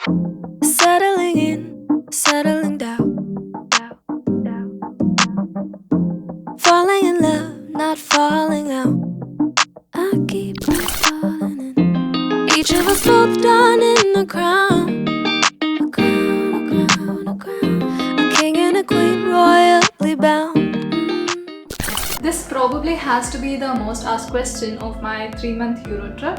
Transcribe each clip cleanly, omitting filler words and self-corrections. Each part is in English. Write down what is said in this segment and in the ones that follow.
Settling in, settling down. Falling in love, not falling out. I keep falling in. Each of us both done in the crown. A crown, a crown, a crown. A king and a queen royally bound. This probably has to be the most asked question of my 3-month Euro trip.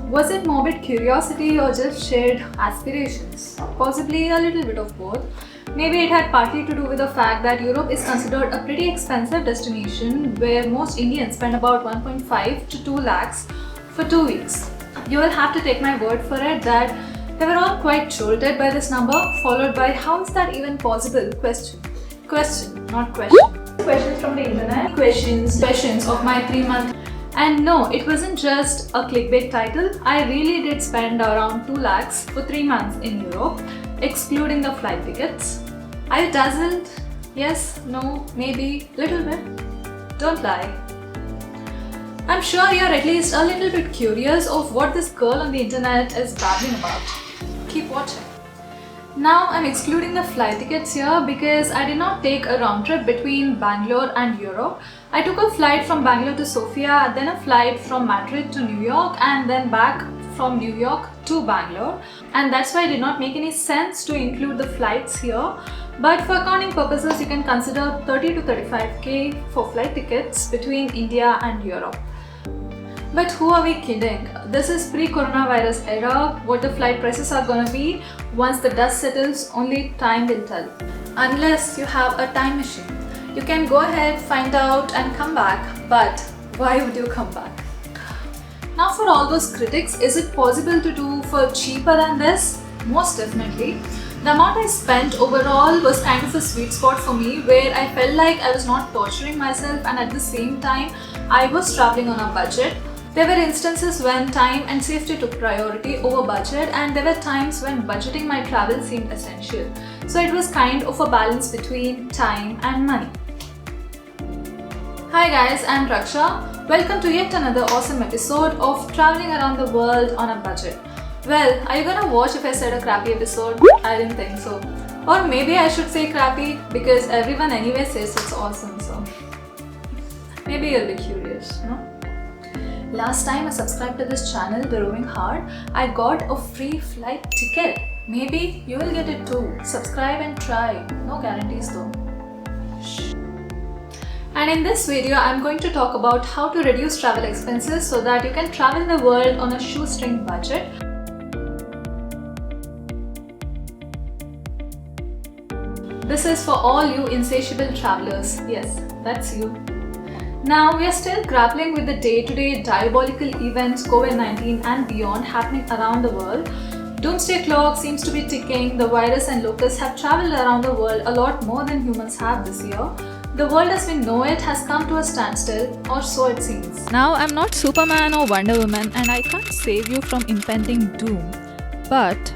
Was it morbid curiosity or just shared aspirations? Possibly a little bit of both. Maybe it had partly to do with the fact that Europe is considered a pretty expensive destination where most Indians spend about 1.5 to 2 lakhs for 2 weeks. You will have to take my word for it that they were all quite jolted by this number, followed by how is that even possible? Question, not question. Questions from the internet. Questions of my 3-month. And no, it wasn't just a clickbait title. I really did spend around 2 lakhs for 3 months in Europe, excluding the flight tickets. Are you dazzled? Yes, no, maybe, little bit. Don't lie. I'm sure you're at least a little bit curious of what this girl on the internet is babbling about. Keep watching. Now I'm excluding the flight tickets here because I did not take a round trip between Bangalore and Europe. I took a flight from Bangalore to Sofia, then a flight from Madrid to New York, and then back from New York to Bangalore. And that's why it did not make any sense to include the flights here. But for accounting purposes, you can consider 30 to 35k for flight tickets between India and Europe. But who are we kidding? This is pre-coronavirus era. What the flight prices are gonna be once the dust settles, only time will tell. Unless you have a time machine. You can go ahead, find out and come back. But why would you come back? Now for all those critics, is it possible to do for cheaper than this? Most definitely. The amount I spent overall was kind of a sweet spot for me where I felt like I was not torturing myself and at the same time I was traveling on a budget. There were instances when time and safety took priority over budget, and there were times when budgeting my travel seemed essential. So it was kind of a balance between time and money. Hi guys, I'm Raksha. Welcome to yet another awesome episode of Traveling Around the World on a Budget. Well, are you gonna watch if I said a crappy episode? I didn't think so. Or maybe I should say crappy because everyone anyway says it's awesome, so maybe you'll be curious, no? Last time I subscribed to this channel, The Rowing Heart, I got a free flight ticket. Maybe you will get it too. Subscribe and try. No guarantees though. Shh. And in this video, I'm going to talk about how to reduce travel expenses so that you can travel the world on a shoestring budget. This is for all you insatiable travelers. Yes, that's you. Now, we are still grappling with the day-to-day diabolical events, COVID-19 and beyond happening around the world. Doomsday clock seems to be ticking. The virus and locusts have traveled around the world a lot more than humans have this year. The world as we know it has come to a standstill, or so it seems. Now, I'm not Superman or Wonder Woman and I can't save you from impending doom. But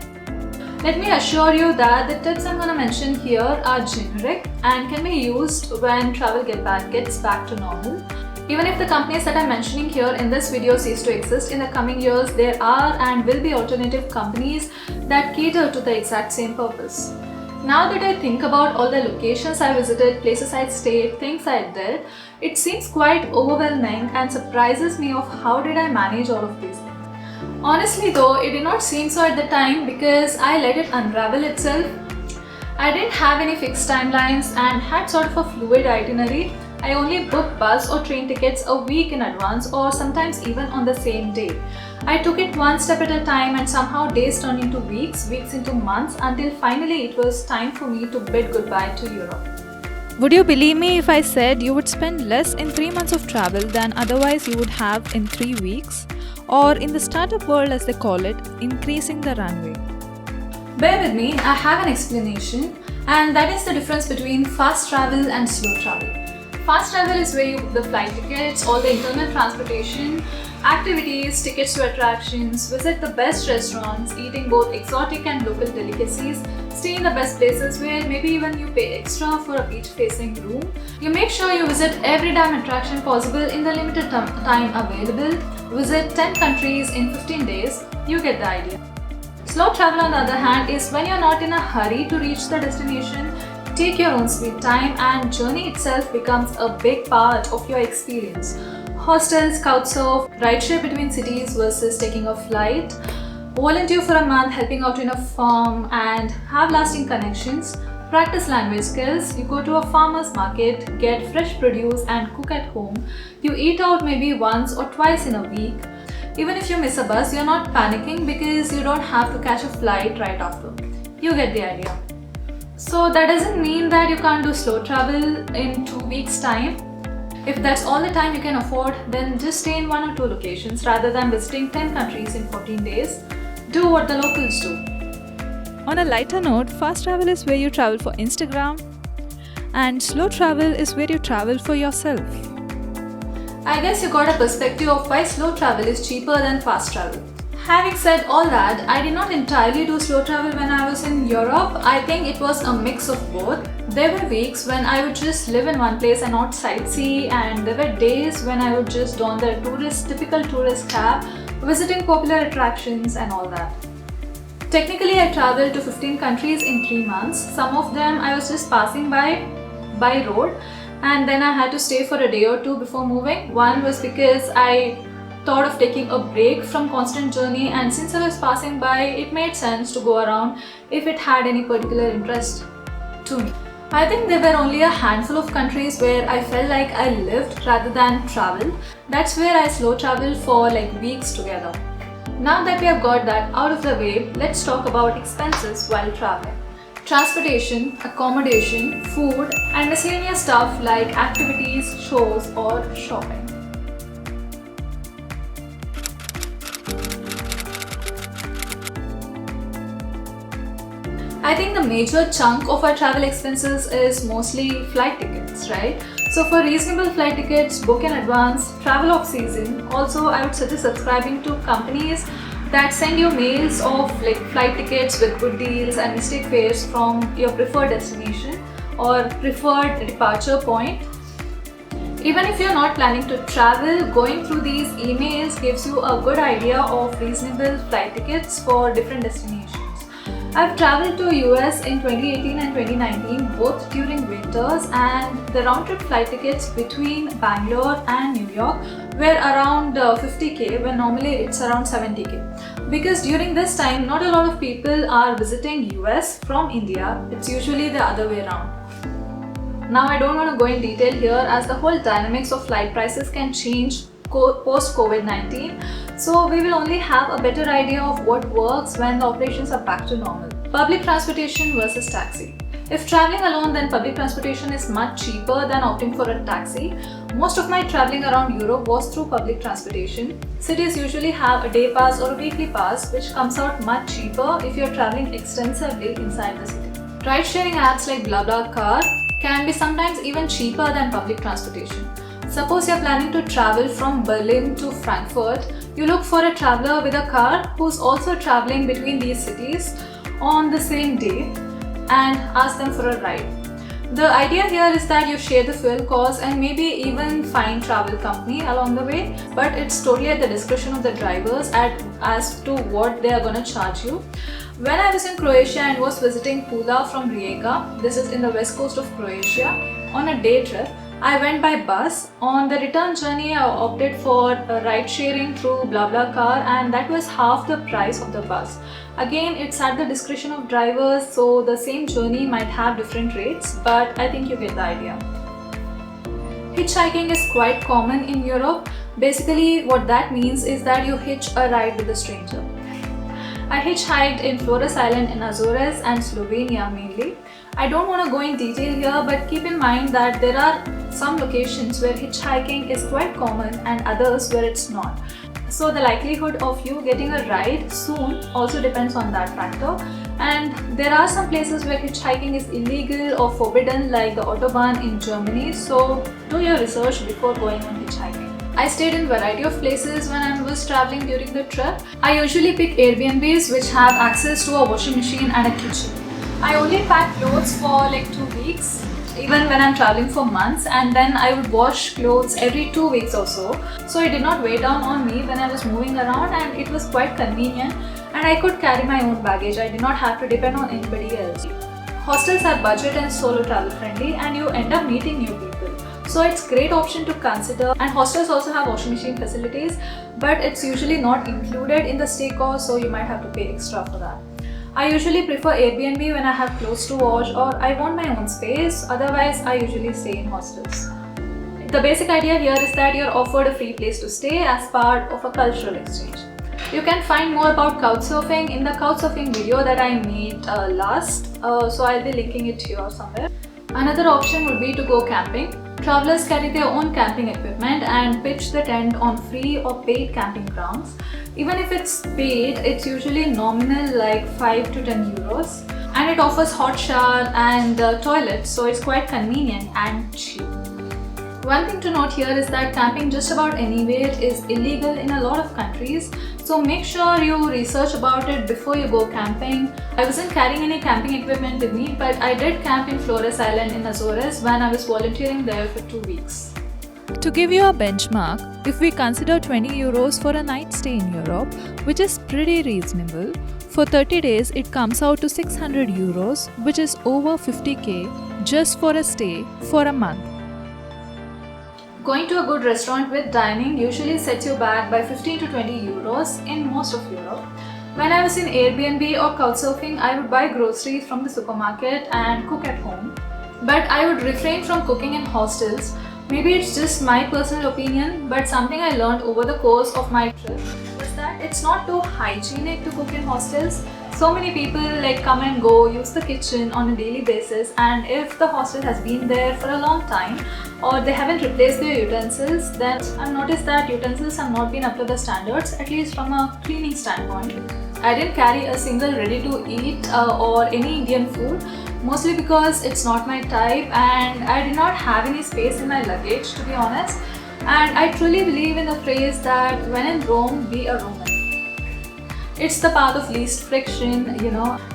let me assure you that the tips I'm going to mention here are generic and can be used when travel gets back to normal. Even if the companies that I'm mentioning here in this video cease to exist in the coming years, there are and will be alternative companies that cater to the exact same purpose. Now that I think about all the locations I visited, places I stayed, things I did, it seems quite overwhelming and surprises me of how did I manage all of these things. Honestly though, it did not seem so at the time because I let it unravel itself. I didn't have any fixed timelines and had sort of a fluid itinerary. I only booked bus or train tickets a week in advance or sometimes even on the same day. I took it one step at a time and somehow days turned into weeks, weeks into months until finally it was time for me to bid goodbye to Europe. would you believe me if I said you would spend less in 3 months of travel than otherwise you would have in 3 weeks? Or in the startup world as they call it, increasing the runway. Bear with me, I have an explanation, and that is the difference between fast travel and slow travel. Fast travel is where you book the flight tickets, all the internal transportation, Activities, tickets to attractions, visit the best restaurants, eating both exotic and local delicacies, stay in the best places where maybe even you pay extra for a beach-facing room. You make sure you visit every damn attraction possible in the limited time available. Visit 10 countries in 15 days. You get the idea. Slow travel, on the other hand, is when you're not in a hurry to reach the destination. Take your own sweet time, and journey itself becomes a big part of your experience. Hostels, couchsurf, rideshare between cities versus taking a flight, volunteer for a month helping out in a farm and have lasting connections, practice language skills, you go to a farmer's market, get fresh produce and cook at home, you eat out maybe once or twice in a week. Even if you miss a bus, you're not panicking because you don't have to catch a flight right after. You get the idea. So that doesn't mean that you can't do slow travel in 2 weeks' time. If that's all the time you can afford, then just stay in 1 or 2 locations rather than visiting 10 countries in 14 days. Do what the locals do. On a lighter note, fast travel is where you travel for Instagram, and slow travel is where you travel for yourself. I guess you got a perspective of why slow travel is cheaper than fast travel. Having said all that, I did not entirely do slow travel when I was in Europe. I think it was a mix of both. There were weeks when I would just live in one place and not sightsee, and there were days when I would just don the typical tourist cap, visiting popular attractions and all that. Technically, I traveled to 15 countries in 3 months. Some of them I was just passing by road, and then I had to stay for a day or two before moving. One was because I thought of taking a break from constant journey, and since I was passing by, it made sense to go around if it had any particular interest to me. I think there were only a handful of countries where I felt like I lived rather than traveled. That's where I slow traveled for like weeks together. Now that we have got that out of the way, let's talk about expenses while traveling. Transportation, accommodation, food, and miscellaneous stuff like activities, shows, or shopping. I think the major chunk of our travel expenses is mostly flight tickets, right? So for reasonable flight tickets, book in advance, travel off season. Also, I would suggest subscribing to companies that send you mails of like flight tickets with good deals and mistake fares from your preferred destination or preferred departure point. Even if you're not planning to travel, going through these emails gives you a good idea of reasonable flight tickets for different destinations. I've traveled to US in 2018 and 2019, both during winters, and the round-trip flight tickets between Bangalore and New York were around 50k when normally it's around 70k. Because during this time, not a lot of people are visiting US from India. It's usually the other way around. Now I don't want to go in detail here as the whole dynamics of flight prices can change post-COVID-19, so we will only have a better idea of what works when the operations are back to normal. Public transportation versus taxi. If traveling alone, then public transportation is much cheaper than opting for a taxi. Most of my traveling around Europe was through public transportation. Cities usually have a day pass or a weekly pass, which comes out much cheaper if you're traveling extensively inside the city. Ride-sharing apps like BlaBlaCar can be sometimes even cheaper than public transportation. Suppose you're planning to travel from Berlin to Frankfurt, you look for a traveler with a car who's also traveling between these cities on the same day and ask them for a ride. The idea here is that you share the fuel costs and maybe even find travel company along the way, but it's totally at the discretion of the drivers as to what they are going to charge you. When I was in Croatia and was visiting Pula from Rijeka, this is in the west coast of Croatia, on a day trip, I went by bus. On the return journey, I opted for ride sharing through BlaBlaCar, and that was half the price of the bus. Again, it's at the discretion of drivers, so the same journey might have different rates, but I think you get the idea. Hitchhiking is quite common in Europe. Basically, what that means is that you hitch a ride with a stranger. I hitchhiked in Flores Island in Azores and Slovenia mainly. I don't want to go in detail here, but keep in mind that there are some locations where hitchhiking is quite common and others where it's not. So the likelihood of you getting a ride soon also depends on that factor. And there are some places where hitchhiking is illegal or forbidden, like the Autobahn in Germany, so do your research before going on hitchhiking. I stayed in variety of places when I was traveling during the trip. I usually pick Airbnbs which have access to a washing machine and a kitchen. I only pack clothes for like 2 weeks, even when I'm traveling for months, and then I would wash clothes every 2 weeks or so. So it did not weigh down on me when I was moving around, and it was quite convenient, and I could carry my own baggage. I did not have to depend on anybody else. Hostels are budget and solo travel friendly, and you end up meeting new people. So it's great option to consider, and hostels also have washing machine facilities, but it's usually not included in the stay cost, so you might have to pay extra for that. I usually prefer Airbnb when I have clothes to wash or I want my own space, otherwise I usually stay in hostels. The basic idea here is that you're offered a free place to stay as part of a cultural exchange. You can find more about couchsurfing in the couchsurfing video that I made last, so I'll be linking it here somewhere. Another option would be to go camping. Travelers carry their own camping equipment and pitch the tent on free or paid camping grounds. Even if it's paid, it's usually nominal, like 5 to 10 euros, and it offers hot shower and toilets, so it's quite convenient and cheap. One thing to note here is that camping just about anywhere is illegal in a lot of countries, so make sure you research about it before you go camping. I wasn't carrying any camping equipment with me, but I did camp in Flores Island in Azores when I was volunteering there for 2 weeks. To give you a benchmark, if we consider 20 euros for a night stay in Europe, which is pretty reasonable, for 30 days it comes out to 600 euros, which is over 50k just for a stay for a month. Going to a good restaurant with dining usually sets you back by 15 to 20 euros in most of Europe. When I was in Airbnb or couchsurfing, I would buy groceries from the supermarket and cook at home. But I would refrain from cooking in hostels. Maybe it's just my personal opinion, but something I learned over the course of my trip was that it's not too hygienic to cook in hostels. So many people come and go, use the kitchen on a daily basis, and if the hostel has been there for a long time or they haven't replaced their utensils, then I've noticed that utensils have not been up to the standards, at least from a cleaning standpoint. I didn't carry a single ready to eat or any Indian food, mostly because it's not my type and I did not have any space in my luggage, to be honest. And I truly believe in the phrase that when in Rome, be a Roman. It's the path of least friction,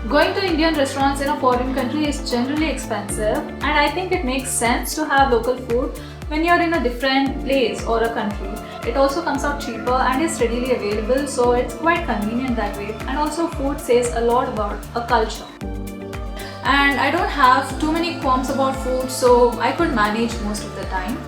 Going to Indian restaurants in a foreign country is generally expensive, and I think it makes sense to have local food when you're in a different place or a country. It also comes out cheaper and is readily available, so it's quite convenient that way. And also food says a lot about a culture. And I don't have too many qualms about food, so I could manage most of the time.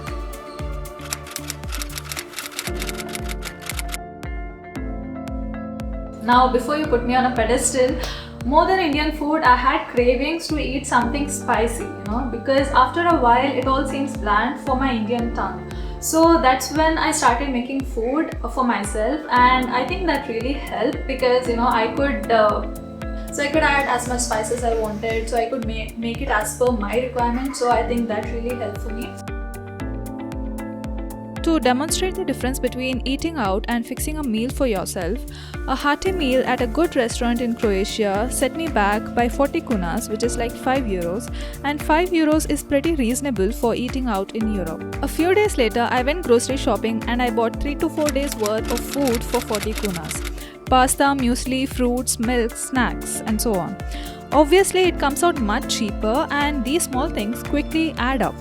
Now, before you put me on a pedestal, more than Indian food, I had cravings to eat something spicy, because after a while it all seems bland for my Indian tongue. So that's when I started making food for myself, and I think that really helped because I could add as much spice as I wanted, so I could make it as per my requirements. So I think that really helped for me. To demonstrate the difference between eating out and fixing a meal for yourself, a hearty meal at a good restaurant in Croatia set me back by 40 kunas, which is like 5 euros, and 5 euros is pretty reasonable for eating out in Europe. A few days later, I went grocery shopping and I bought 3 to 4 days worth of food for 40 kunas. Pasta, muesli, fruits, milk, snacks, and so on. Obviously, it comes out much cheaper, and these small things quickly add up.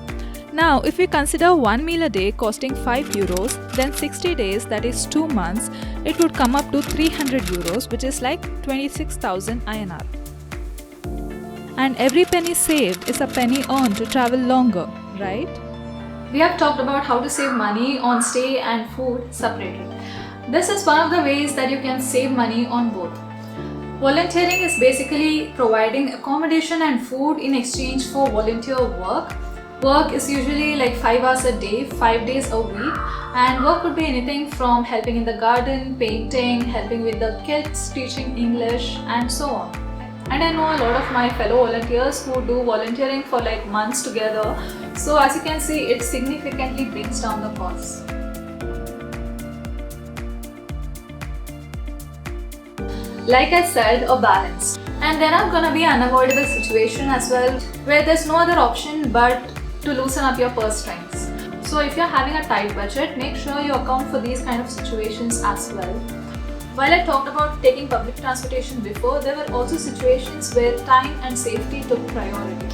Now, if we consider one meal a day costing 5 euros, then 60 days, that is 2 months, it would come up to 300 euros, which is like 26,000 INR. And every penny saved is a penny earned to travel longer, right? We have talked about how to save money on stay and food separately. This is one of the ways that you can save money on both. Volunteering is basically providing accommodation and food in exchange for volunteer work. Work is usually like 5 hours a day, 5 days a week, and work could be anything from helping in the garden, painting, helping with the kids, teaching English, and so on. And I know a lot of my fellow volunteers who do volunteering for like months together, so as you can see, it significantly brings down the costs. Like I said, a balance. And there are gonna be unavoidable situations as well where there's no other option but to loosen up your purse strings. So if you're having a tight budget, make sure you account for these kind of situations as well. While I talked about taking public transportation before, there were also situations where time and safety took priority.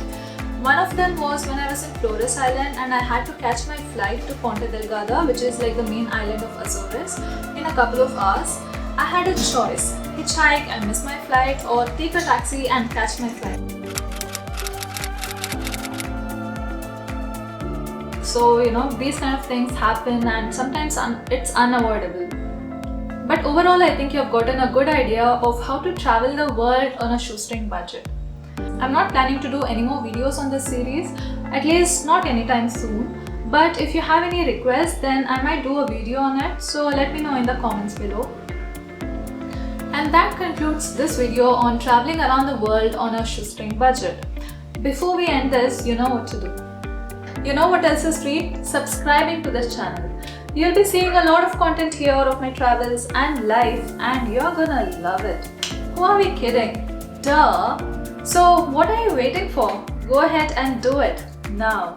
One of them was when I was in Flores Island and I had to catch my flight to Ponta Delgada, which is like the main island of Azores, in a couple of hours. I had a choice: hitchhike and miss my flight, or take a taxi and catch my flight. So, these kind of things happen and sometimes it's unavoidable. But overall, I think you've gotten a good idea of how to travel the world on a shoestring budget. I'm not planning to do any more videos on this series, at least not anytime soon. But if you have any requests, then I might do a video on it, so let me know in the comments below. And that concludes this video on traveling around the world on a shoestring budget. Before we end this, you know what to do. You know what else is free? Subscribing to this channel. You'll be seeing a lot of content here of my travels and life, and you're gonna love it. Who are we kidding? Duh! So what are you waiting for? Go ahead and do it now.